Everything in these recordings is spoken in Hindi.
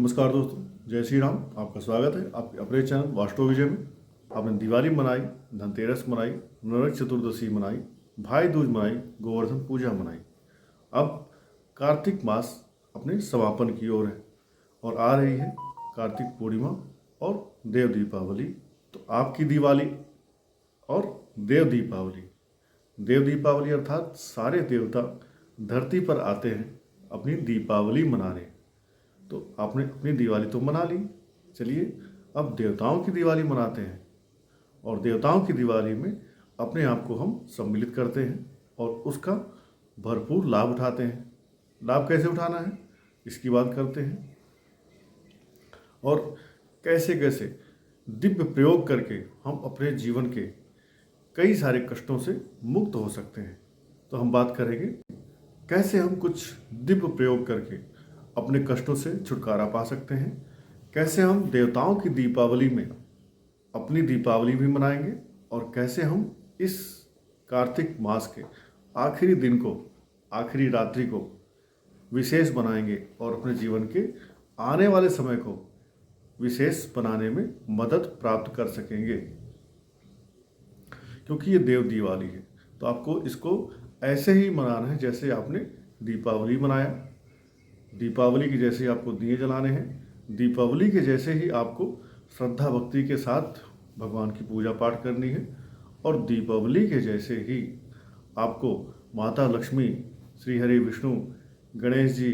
नमस्कार दोस्तों, जय श्री राम। आपका स्वागत है आपके अपने चैनल वास्तु विजय में। आपने दिवाली मनाई, धनतेरस मनाई, नरक चतुर्दशी मनाई, भाई दूज मनाई, गोवर्धन पूजा मनाई। अब कार्तिक मास अपने समापन की ओर है और आ रही है कार्तिक पूर्णिमा और देव दीपावली। तो आपकी दिवाली और देव दीपावली अर्थात सारे देवता धरती पर आते हैं अपनी दीपावली मनाने। तो आपने अपनी दिवाली तो मना ली, चलिए अब देवताओं की दिवाली मनाते हैं और देवताओं की दिवाली में अपने आप को हम सम्मिलित करते हैं और उसका भरपूर लाभ उठाते हैं। लाभ कैसे उठाना है इसकी बात करते हैं और कैसे कैसे दिव्य प्रयोग करके हम अपने जीवन के कई सारे कष्टों से मुक्त हो सकते हैं। तो हम बात करेंगे कैसे हम कुछ दिव्य प्रयोग करके अपने कष्टों से छुटकारा पा सकते हैं, कैसे हम देवताओं की दीपावली में अपनी दीपावली भी मनाएंगे और कैसे हम इस कार्तिक मास के आखिरी दिन को, आखिरी रात्रि को विशेष बनाएंगे और अपने जीवन के आने वाले समय को विशेष बनाने में मदद प्राप्त कर सकेंगे। क्योंकि ये देव दिवाली है तो आपको इसको ऐसे ही मनाना है जैसे आपने दीपावली मनाया। दीपावली के जैसे ही आपको दिए जलाने हैं, दीपावली के जैसे ही आपको श्रद्धा भक्ति के साथ भगवान की पूजा पाठ करनी है और दीपावली के जैसे ही आपको माता लक्ष्मी, श्री हरि विष्णु, गणेश जी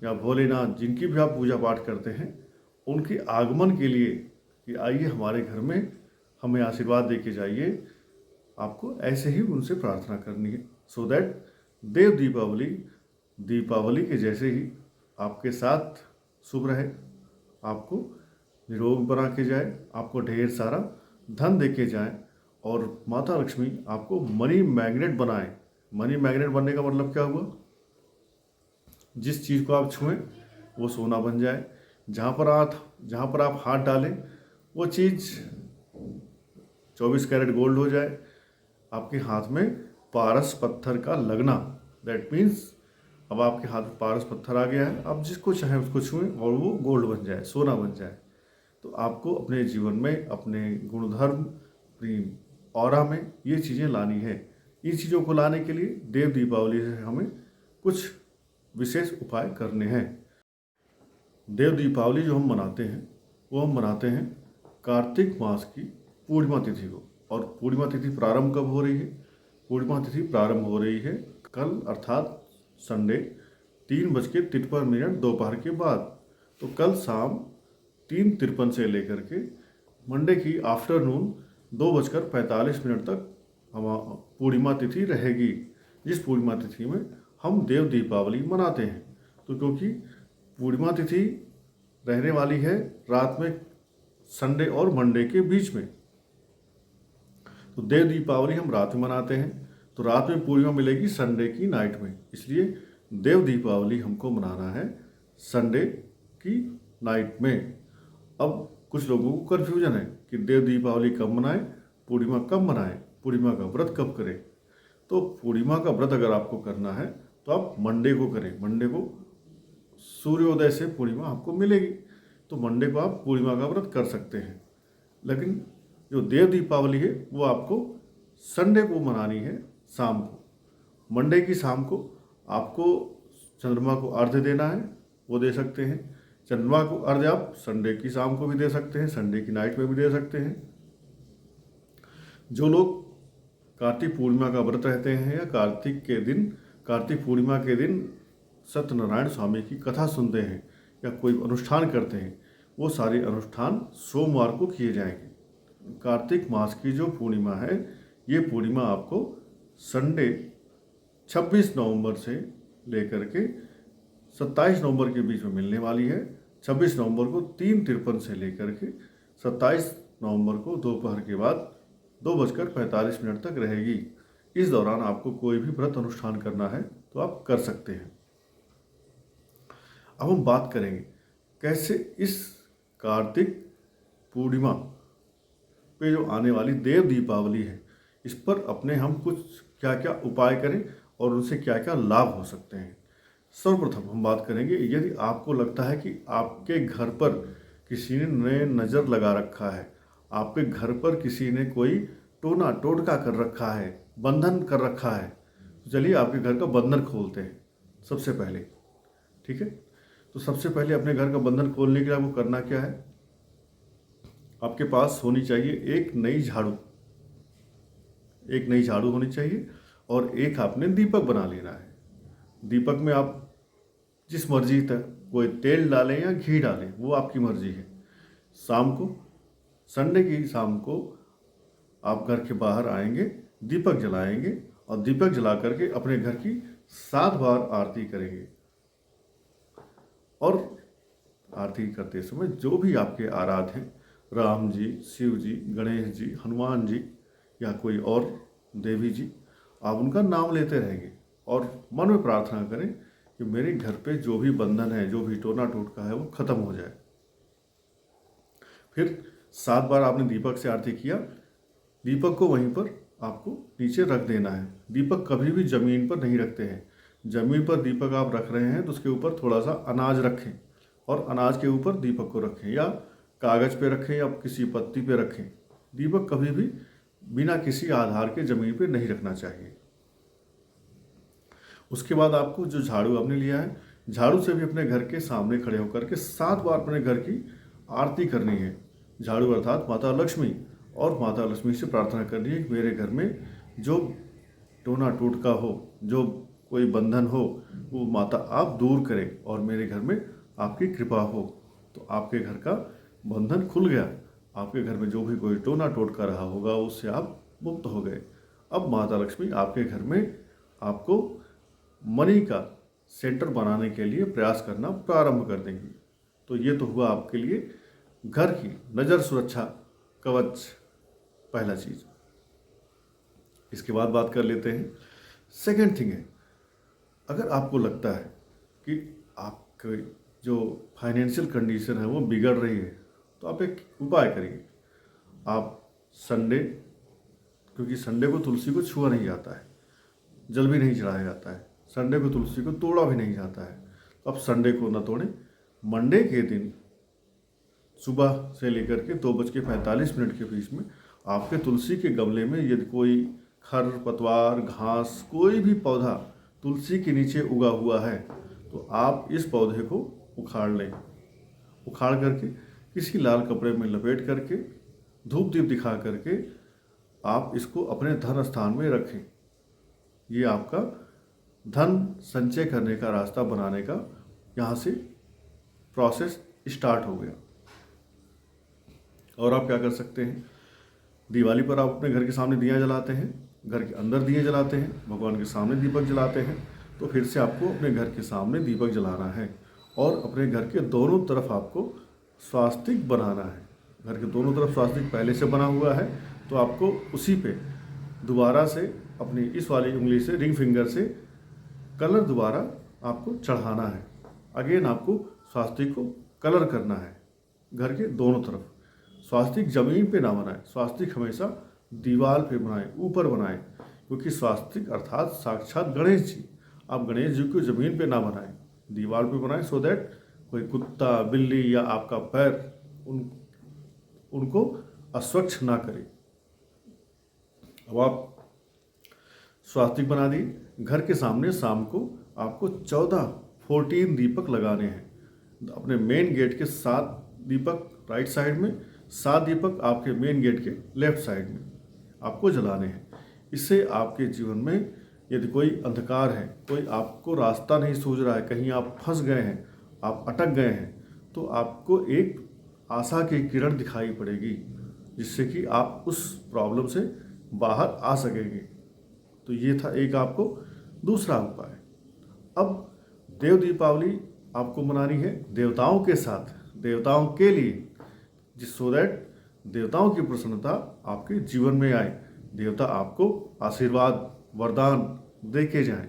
या भोलेनाथ जिनकी भी आप पूजा पाठ करते हैं उनके आगमन के लिए कि आइए हमारे घर में हमें आशीर्वाद दे के जाइए, आपको ऐसे ही उनसे प्रार्थना करनी है। सो दैट देव दीपावली के जैसे ही आपके साथ शुभ रहे, आपको निरोग बना के जाए, आपको ढेर सारा धन दे के जाए और माता लक्ष्मी आपको मनी मैग्नेट बनाए। मनी मैग्नेट बनने का मतलब क्या हुआ? जिस चीज़ को आप छुएं वो सोना बन जाए, जहाँ पर आप हाथ डालें वो चीज़ 24 कैरेट गोल्ड हो जाए। आपके हाथ में पारस पत्थर का लगना, दैट मीन्स अब आपके हाथ में पारस पत्थर आ गया है, आप जिसको चाहें उसको छुएं और वो गोल्ड बन जाए, सोना बन जाए। तो आपको अपने जीवन में, अपने गुणधर्म, अपनी ऑरा में ये चीज़ें लानी है। इन चीज़ों को लाने के लिए देव दीपावली से हमें कुछ विशेष उपाय करने हैं। देव दीपावली जो हम मनाते हैं वो हम मनाते हैं कार्तिक मास की पूर्णिमा तिथि को। और पूर्णिमा तिथि प्रारंभ कब हो रही है? पूर्णिमा तिथि प्रारंभ हो रही है कल अर्थात संडे 3:53 दोपहर के बाद। तो कल शाम 3:53 से लेकर के मंडे की आफ्टरनून 2:45 तक हम पूर्णिमा तिथि रहेगी, जिस पूर्णिमा तिथि में हम देव दीपावली मनाते हैं। तो क्योंकि पूर्णिमा तिथि रहने वाली है रात में संडे और मंडे के बीच में, तो देव दीपावली हम रात में मनाते हैं। तो रात में पूर्णिमा मिलेगी संडे की नाइट में, इसलिए देव दीपावली हमको मनाना है संडे की नाइट में। अब कुछ लोगों को कन्फ्यूजन है कि देव दीपावली कब मनाएं, पूर्णिमा कब मनाएं, पूर्णिमा का व्रत कब करें। तो पूर्णिमा का व्रत अगर आपको करना है तो आप मंडे को करें। मंडे को सूर्योदय से पूर्णिमा आपको मिलेगी, तो मंडे को आप पूर्णिमा का व्रत कर सकते हैं। लेकिन जो देव दीपावली है वो आपको संडे को मनानी है शाम को। मंडे की शाम को आपको चंद्रमा को अर्घ्य देना है, वो दे सकते हैं। चंद्रमा को अर्घ्य आप संडे की शाम को भी दे सकते हैं, संडे की नाइट में भी दे सकते हैं। जो लोग कार्तिक पूर्णिमा का व्रत रहते हैं या कार्तिक पूर्णिमा के दिन सत्यनारायण स्वामी की कथा सुनते हैं या कोई अनुष्ठान करते हैं, वो सारे अनुष्ठान सोमवार को किए जाएंगे। कार्तिक मास की जो पूर्णिमा है ये पूर्णिमा आपको संडे 26 नवंबर से लेकर के 27 नवंबर के बीच में मिलने वाली है। 26 नवंबर को 3:53 से लेकर के 27 नवंबर को दोपहर के बाद 2:45 तक रहेगी। इस दौरान आपको कोई भी व्रत अनुष्ठान करना है तो आप कर सकते हैं। अब हम बात करेंगे कैसे इस कार्तिक पूर्णिमा पे जो आने वाली देव दीपावली है इस पर अपने हम कुछ क्या क्या उपाय करें और उनसे क्या क्या लाभ हो सकते हैं। सर्वप्रथम हम बात करेंगे, यदि आपको लगता है कि आपके घर पर किसी ने नज़र लगा रखा है, आपके घर पर किसी ने कोई टोना टोटका कर रखा है, बंधन कर रखा है, तो चलिए आपके घर का बंधन खोलते हैं सबसे पहले। ठीक है, तो सबसे पहले अपने घर का बंधन खोलने के लिए आपको करना क्या है, आपके पास होनी चाहिए एक नई झाड़ू होनी चाहिए, और एक आपने दीपक बना लेना है। दीपक में आप जिस मर्जी तक कोई तेल डालें या घी डालें, वो आपकी मर्जी है। शाम को, संडे की शाम को आप घर के बाहर आएंगे, दीपक जलाएंगे, और दीपक जला करके अपने घर की 7 बार आरती करेंगे। और आरती करते समय जो भी आपके आराध्य हैं, राम जी, शिव जी, गणेश जी, हनुमान जी या कोई और देवी जी, आप उनका नाम लेते रहेंगे और मन में प्रार्थना करें कि मेरे घर पे जो भी बंधन है, जो भी टोना टोटका है, वो खत्म हो जाए। फिर 7 बार आपने दीपक से आरती किया, दीपक को वहीं पर आपको नीचे रख देना है। दीपक कभी भी ज़मीन पर नहीं रखते हैं। ज़मीन पर दीपक आप रख रहे हैं तो उसके ऊपर थोड़ा सा अनाज रखें, और अनाज के ऊपर दीपक को रखें, या कागज़ पे रखें या किसी पत्ती पे रखें। दीपक कभी भी बिना किसी आधार के ज़मीन पे नहीं रखना चाहिए। उसके बाद आपको जो झाड़ू आपने लिया है, झाड़ू से भी अपने घर के सामने खड़े होकर के 7 बार अपने घर की आरती करनी है। झाड़ू अर्थात माता लक्ष्मी, और माता लक्ष्मी से प्रार्थना करनी है कि मेरे घर में जो टोना टोटका हो, जो कोई बंधन हो, वो माता आप दूर करें और मेरे घर में आपकी कृपा हो। तो आपके घर का बंधन खुल गया, आपके घर में जो भी कोई टोना टोटका रहा होगा उससे आप मुक्त हो गए। अब माता लक्ष्मी आपके घर में आपको मनी का सेंटर बनाने के लिए प्रयास करना प्रारंभ कर देंगी। तो ये तो हुआ आपके लिए घर की नज़र सुरक्षा कवच, पहला चीज़। इसके बाद बात कर लेते हैं सेकेंड थिंग है, अगर आपको लगता है कि आपके जो फाइनेंशियल कंडीशन है वो बिगड़ रही है, तो आप एक उपाय करिए। आप संडे, क्योंकि संडे को तुलसी को छुआ नहीं जाता है, जल भी नहीं चढ़ाया जाता है, संडे को तुलसी को तोड़ा भी नहीं जाता है, तो आप संडे को न तोड़ें। मंडे के दिन सुबह से लेकर के 2:45 के बीच में आपके तुलसी के गमले में यदि कोई खर पतवार घास कोई भी पौधा तुलसी के नीचे उगा हुआ है, तो आप इस पौधे को उखाड़ लें। उखाड़ करके किसी लाल कपड़े में लपेट करके धूप दीप दिखा करके आप इसको अपने धन स्थान में रखें। ये आपका धन संचय करने का रास्ता बनाने का यहाँ से प्रोसेस स्टार्ट हो गया। और आप क्या कर सकते हैं, दिवाली पर आप अपने घर के सामने दिया जलाते हैं, घर के अंदर दिए जलाते हैं, भगवान के सामने दीपक जलाते हैं, तो फिर से आपको अपने घर के सामने दीपक जलाना है और अपने घर के दोनों तरफ आपको स्वास्तिक बनाना है। घर के दोनों तरफ स्वास्तिक पहले से बना हुआ है, तो आपको उसी पे दोबारा से अपनी इस वाली उंगली से, रिंग फिंगर से कलर दोबारा आपको चढ़ाना है। अगेन आपको स्वास्तिक को कलर करना है घर के दोनों तरफ। स्वास्तिक जमीन पे ना बनाएं, स्वास्तिक हमेशा दीवार पे बनाएं, ऊपर बनाएं, क्योंकि स्वास्तिक अर्थात साक्षात गणेश जी। आप गणेश जी को जमीन पे ना बनाएं, दीवार पे बनाएं, सो दैट कोई कुत्ता बिल्ली या आपका पैर उनको अस्वच्छ ना करे। अब आप स्वास्तिक बना दी, घर के सामने शाम को आपको 14 दीपक लगाने हैं। अपने मेन गेट के 7 दीपक राइट साइड में, 7 दीपक आपके मेन गेट के लेफ्ट साइड में आपको जलाने हैं। इससे आपके जीवन में यदि कोई अंधकार है, कोई आपको रास्ता नहीं सूझ रहा है, कहीं आप फंस गए हैं, आप अटक गए हैं, तो आपको एक आशा की किरण दिखाई पड़ेगी, जिससे कि आप उस प्रॉब्लम से बाहर आ सकेंगे। तो ये था एक आपको दूसरा उपाय। अब देव दीपावली आपको मनानी है देवताओं के साथ, देवताओं के लिए, सो दैट देवताओं की प्रसन्नता आपके जीवन में आए, देवता आपको आशीर्वाद वरदान दे के जाएं।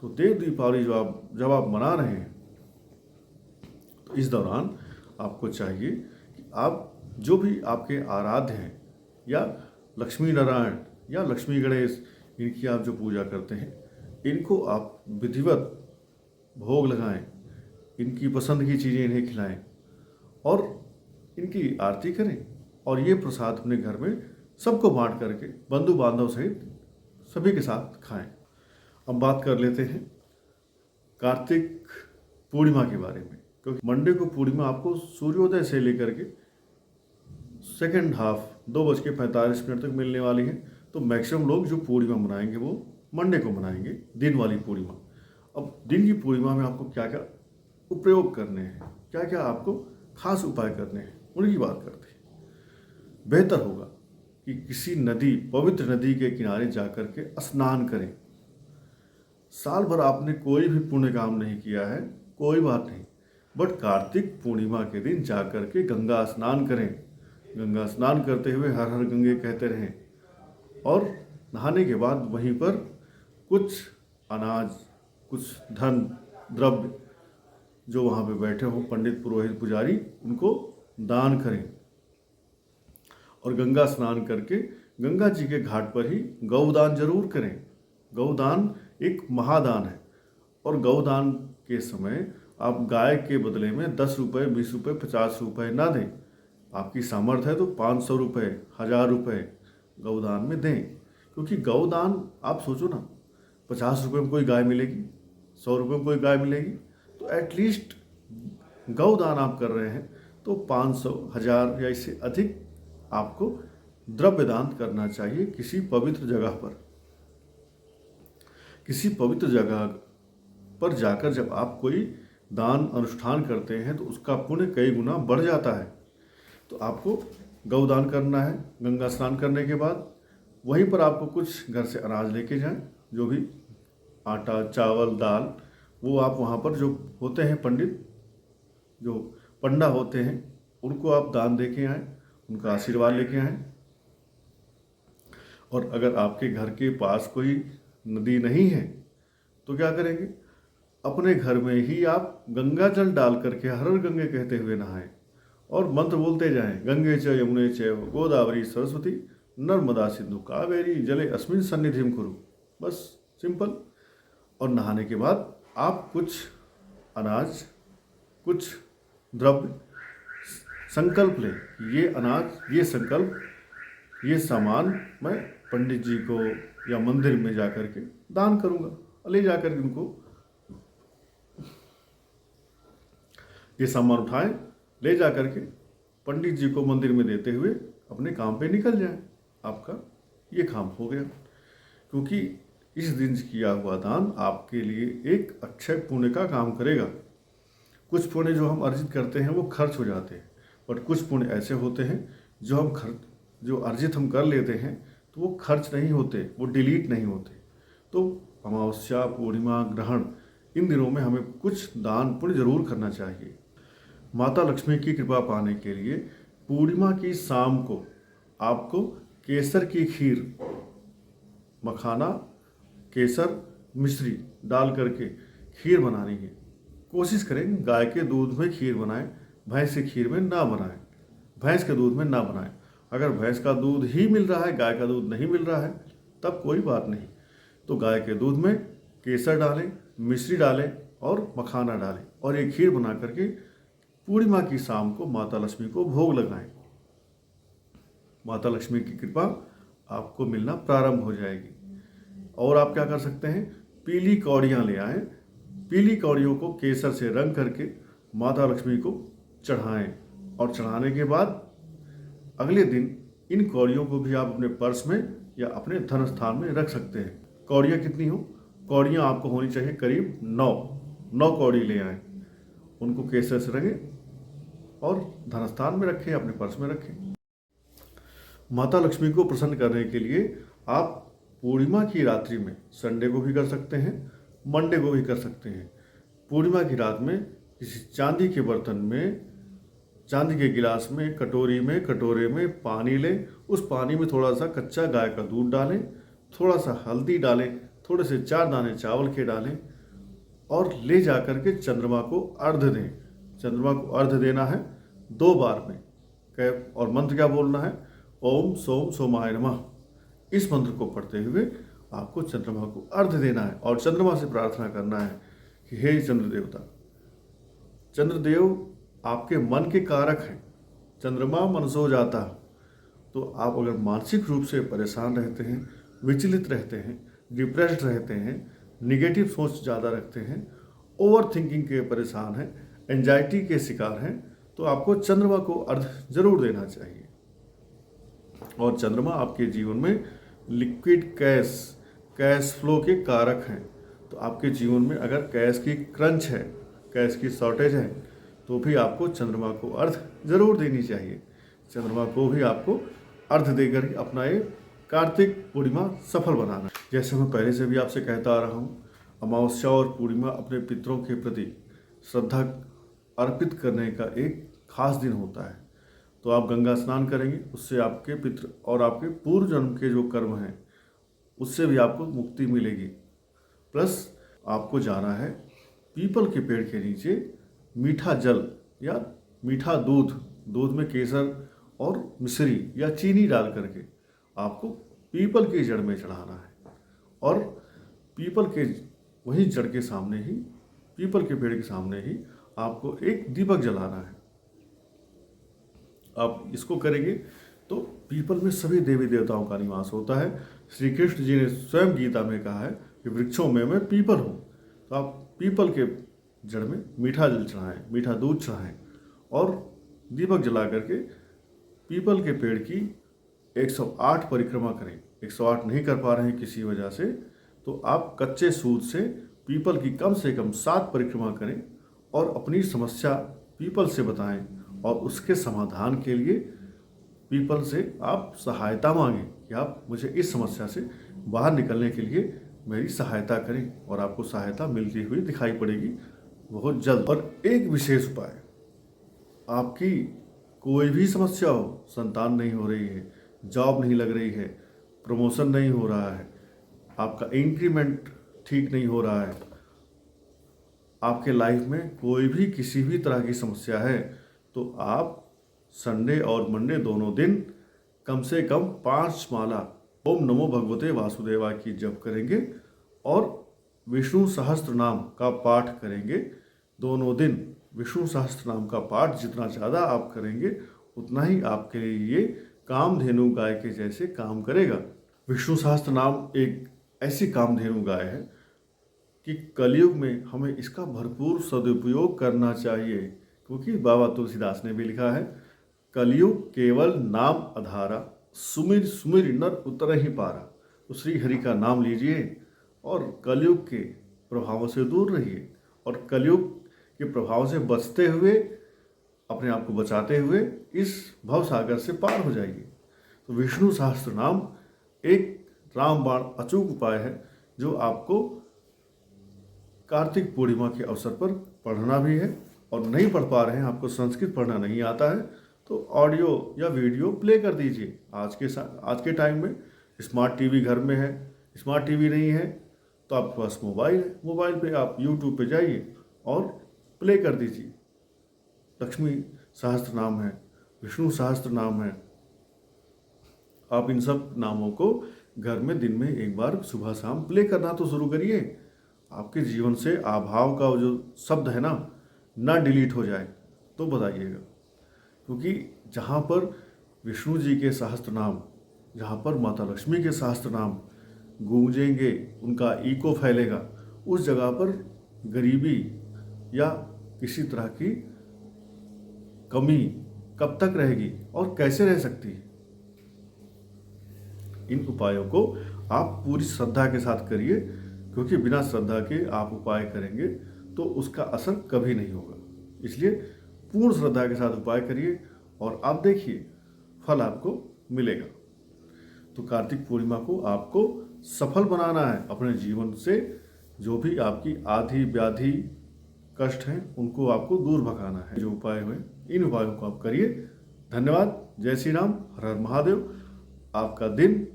तो देव दीपावली जब आप मना रहे हैं, तो इस दौरान आपको चाहिए कि आप जो भी आपके आराध्य हैं, या लक्ष्मी नारायण या लक्ष्मी गणेश, इनकी आप जो पूजा करते हैं, इनको आप विधिवत भोग लगाएं, इनकी पसंद की चीज़ें इन्हें खिलाएं और इनकी आरती करें और ये प्रसाद अपने घर में सबको बांट करके बंधु बांधव सहित सभी के साथ खाएं। अब बात कर लेते हैं कार्तिक पूर्णिमा के बारे में, क्योंकि मंडे को पूर्णिमा आपको सूर्योदय से लेकर के सेकेंड हाफ 2:45 तक मिलने वाली है। तो मैक्सिमम लोग जो पूर्णिमा मनाएंगे वो मंडे को मनाएंगे, दिन वाली पूर्णिमा। अब दिन की पूर्णिमा में आपको क्या क्या उपयोग करने हैं, क्या क्या आपको खास उपाय करने हैं, उनकी बात करते हैं। बेहतर होगा कि किसी नदी, पवित्र नदी के किनारे जाकर के स्नान करें। साल भर आपने कोई भी पुण्य काम नहीं किया है, कोई बात नहीं, बट कार्तिक पूर्णिमा के दिन जाकर के गंगा स्नान करें। गंगा स्नान करते हुए हर हर गंगे कहते रहें और नहाने के बाद वहीं पर कुछ अनाज, कुछ धन द्रव्य जो वहाँ पे बैठे हों पंडित, पुरोहित, पुजारी, उनको दान करें। और गंगा स्नान करके गंगा जी के घाट पर ही गौदान जरूर करें। गौदान एक महादान है और गौदान के समय आप गाय के बदले में 10 रुपये, 20 रुपये, 50 रुपये ना दें। आपकी सामर्थ्य है तो 500 रुपये, 1000 रुपये गौदान में दें, क्योंकि गौदान आप सोचो ना, 50 रुपये में कोई गाय मिलेगी, 100 रुपये में कोई गाय मिलेगी, तो एटलीस्ट गौदान आप कर रहे हैं तो 500, 1000 या इससे अधिक आपको द्रव्य दान करना चाहिए किसी पवित्र जगह पर। किसी पवित्र जगह पर जाकर जब आप कोई दान अनुष्ठान करते हैं तो उसका पुण्य कई गुना बढ़ जाता है। तो आपको गौदान करना है। गंगा स्नान करने के बाद वहीं पर आपको कुछ घर से अनाज लेके जाएं, जो भी आटा, चावल, दाल, वो आप वहाँ पर जो होते हैं पंडित, जो पंडा होते हैं, उनको आप दान दे के आएँ, उनका आशीर्वाद लेके आएँ। और अगर आपके घर के पास कोई नदी नहीं है तो क्या करेंगे, अपने घर में ही आप गंगा जल डाल करके हर हर गंगे कहते हुए नहाएं और मंत्र बोलते जाएं, गंगे च यमुने चैव गोदावरी सरस्वती नर्मदा सिंधु कावेरी जले अस्मिन् सन्निधिं कुरु। बस सिंपल। और नहाने के बाद आप कुछ अनाज, कुछ द्रव्य संकल्प लें, ये अनाज, ये संकल्प, ये सामान मैं पंडित जी को या मंदिर में जाकर के दान करूँगा। ले जाकर के उनको ये सामान उठाएं, ले जाकर के पंडित जी को मंदिर में देते हुए अपने काम पे निकल जाएं। आपका ये काम हो गया, क्योंकि इस दिन किया हुआ दान आपके लिए एक अक्षय पुण्य का काम करेगा। कुछ पुण्य जो हम अर्जित करते हैं वो खर्च हो जाते हैं, बट कुछ पुण्य ऐसे होते हैं जो अर्जित हम कर लेते हैं तो वो खर्च नहीं होते, वो डिलीट नहीं होते। तो अमावस्या, पूर्णिमा, ग्रहण, इन दिनों में हमें कुछ दान पुण्य जरूर करना चाहिए। माता लक्ष्मी की कृपा पाने के लिए पूर्णिमा की शाम को आपको केसर की खीर, मखाना, केसर, मिश्री डाल करके खीर बनानी है। कोशिश करें गाय के दूध में खीर बनाएं, भैंस की खीर में ना बनाएं, भैंस के दूध में ना बनाएं। अगर भैंस का दूध ही मिल रहा है, गाय का दूध नहीं मिल रहा है, तब कोई बात नहीं। तो गाय के दूध में केसर डालें, मिश्री डालें और मखाना डालें और एक खीर बना करके पूर्णिमा की शाम को माता लक्ष्मी को भोग लगाएं। माता लक्ष्मी की कृपा आपको मिलना प्रारंभ हो जाएगी। और आप क्या कर सकते हैं, पीली कौड़ियाँ ले आएँ, पीली कौड़ियों को केसर से रंग करके माता लक्ष्मी को चढ़ाएं और चढ़ाने के बाद अगले दिन इन कौड़ियों को भी आप अपने पर्स में या अपने धन स्थान में रख सकते हैं। कौड़ियाँ कितनी हो, कौड़ियाँ आपको होनी चाहिए करीब 9 कौड़ी ले आएँ, उनको केसर से रंगें और धन स्थान में रखें, अपने पर्स में रखें। माता लक्ष्मी को प्रसन्न करने के लिए आप पूर्णिमा की रात्रि में, संडे को भी कर सकते हैं, मंडे को भी कर सकते हैं, पूर्णिमा की रात में किसी चांदी के बर्तन में, चांदी के गिलास में, कटोरे में पानी लें। उस पानी में थोड़ा सा कच्चा गाय का दूध डालें, थोड़ा सा हल्दी डालें, थोड़े से 4 दाने चावल के डालें और ले जाकर के चंद्रमा को अर्घ्य दें। चंद्रमा को अर्घ्य देना है 2 बार में। और मंत्र क्या बोलना है, ओम सोम सोमाय नमः। इस मंत्र को पढ़ते हुए आपको चंद्रमा को अर्घ्य देना है और चंद्रमा से प्रार्थना करना है कि हे चंद्र देवता, चंद्रदेव आपके मन के कारक हैं। चंद्रमा मन सो जाता। तो आप अगर मानसिक रूप से परेशान रहते हैं, विचलित रहते हैं, डिप्रेस्ड रहते हैं, निगेटिव सोच ज़्यादा रखते हैं, ओवर थिंकिंग के परेशान हैं, एंजाइटी के शिकार हैं, तो आपको चंद्रमा को अर्घ जरूर देना चाहिए। और चंद्रमा आपके जीवन में लिक्विड कैश फ्लो के कारक हैं। तो आपके जीवन में अगर कैश की क्रंच है, कैश की शॉर्टेज है, तो भी आपको चंद्रमा को अर्घ जरूर देनी चाहिए। चंद्रमा को भी आपको अर्घ देकर ही अपना ये कार्तिक पूर्णिमा सफल बनाना। जैसे मैं पहले से भी आपसे कहता आ रहा हूँ, अमावस्या और पूर्णिमा अपने पितरों के प्रति श्रद्धा अर्पित करने का एक खास दिन होता है। तो आप गंगा स्नान करेंगे, उससे आपके पितृ और आपके पूर्व जन्म के जो कर्म हैं उससे भी आपको मुक्ति मिलेगी। प्लस आपको जाना है पीपल के पेड़ के नीचे, मीठा जल या मीठा दूध में केसर और मिश्री या चीनी डाल करके आपको पीपल की जड़ में चढ़ाना है। और पीपल के वही जड़ के सामने ही, पीपल के पेड़ के सामने ही आपको एक दीपक जलाना है। आप इसको करेंगे तो पीपल में सभी देवी देवताओं का निवास होता है। श्री कृष्ण जी ने स्वयं गीता में कहा है कि वृक्षों में मैं पीपल हूँ। तो आप पीपल के जड़ में मीठा जल चढ़ाएं, मीठा दूध चढ़ाएं और दीपक जला करके पीपल के पेड़ की 108 परिक्रमा करें। 108 नहीं कर पा रहे हैं किसी वजह से, तो आप कच्चे सूत से पीपल की कम से कम 7 परिक्रमा करें और अपनी समस्या पीपल से बताएं और उसके समाधान के लिए पीपल से आप सहायता मांगें कि आप मुझे इस समस्या से बाहर निकलने के लिए मेरी सहायता करें, और आपको सहायता मिलती हुई दिखाई पड़ेगी बहुत जल्द। और एक विशेष उपाय, आपकी कोई भी समस्या हो, संतान नहीं हो रही है, जॉब नहीं लग रही है, प्रमोशन नहीं हो रहा है, आपका इंक्रीमेंट ठीक नहीं हो रहा है, आपके लाइफ में कोई भी किसी भी तरह की समस्या है, तो आप संडे और मंडे दोनों दिन कम से कम 5 माला ओम नमो भगवते वासुदेवाय की जप करेंगे और विष्णु सहस्त्र नाम का पाठ करेंगे। दोनों दिन विष्णु सहस्त्र नाम का पाठ जितना ज़्यादा आप करेंगे उतना ही आपके लिए ये कामधेनु गाय के जैसे काम करेगा। विष्णु सहस्त्र नाम एक ऐसी कामधेनु गाय है कि कलयुग में हमें इसका भरपूर सदुपयोग करना चाहिए, क्योंकि बाबा तुलसीदास ने भी लिखा है, कलयुग केवल नाम आधारा, सुमिर सुमिर नर उतर ही पारा। तो श्री हरि का नाम लीजिए और कलयुग के प्रभावों से दूर रहिए और कलयुग के प्रभाव से बचते हुए, अपने आप को बचाते हुए इस भवसागर से पार हो जाइए। तो विष्णु सहस्त्र नाम एक रामबाण अचूक उपाय है जो आपको कार्तिक पूर्णिमा के अवसर पर पढ़ना भी है। और नहीं पढ़ पा रहे हैं, आपको संस्कृत पढ़ना नहीं आता है, तो ऑडियो या वीडियो प्ले कर दीजिए। आज के टाइम में स्मार्ट टीवी घर में है, स्मार्ट टीवी नहीं है तो आपके पास मोबाइल है, मोबाइल पे आप यूट्यूब पे जाइए और प्ले कर दीजिए। लक्ष्मी सहस्त्र नाम है, विष्णु सहस्त्र नाम है, आप इन सब नामों को घर में दिन में एक बार सुबह शाम प्ले करना तो शुरू करिए। आपके जीवन से अभाव का जो शब्द है ना डिलीट हो जाए तो बताइएगा, क्योंकि जहाँ पर विष्णु जी के सहस्त्र नाम, जहाँ पर माता लक्ष्मी के सहस्त्र नाम गूंजेंगे, उनका ईको फैलेगा, उस जगह पर गरीबी या किसी तरह की कमी कब तक रहेगी और कैसे रह सकती है। इन उपायों को आप पूरी श्रद्धा के साथ करिए, क्योंकि बिना श्रद्धा के आप उपाय करेंगे तो उसका असर कभी नहीं होगा। इसलिए पूर्ण श्रद्धा के साथ उपाय करिए और आप देखिए फल आपको मिलेगा। तो कार्तिक पूर्णिमा को आपको सफल बनाना है। अपने जीवन से जो भी आपकी आधी व्याधि कष्ट हैं उनको आपको दूर भगाना है। जो उपाय हुए इन उपायों को आप करिए। धन्यवाद। जय श्री राम। हर हर महादेव। आपका दिन,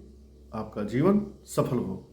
आपका जीवन सफल हो।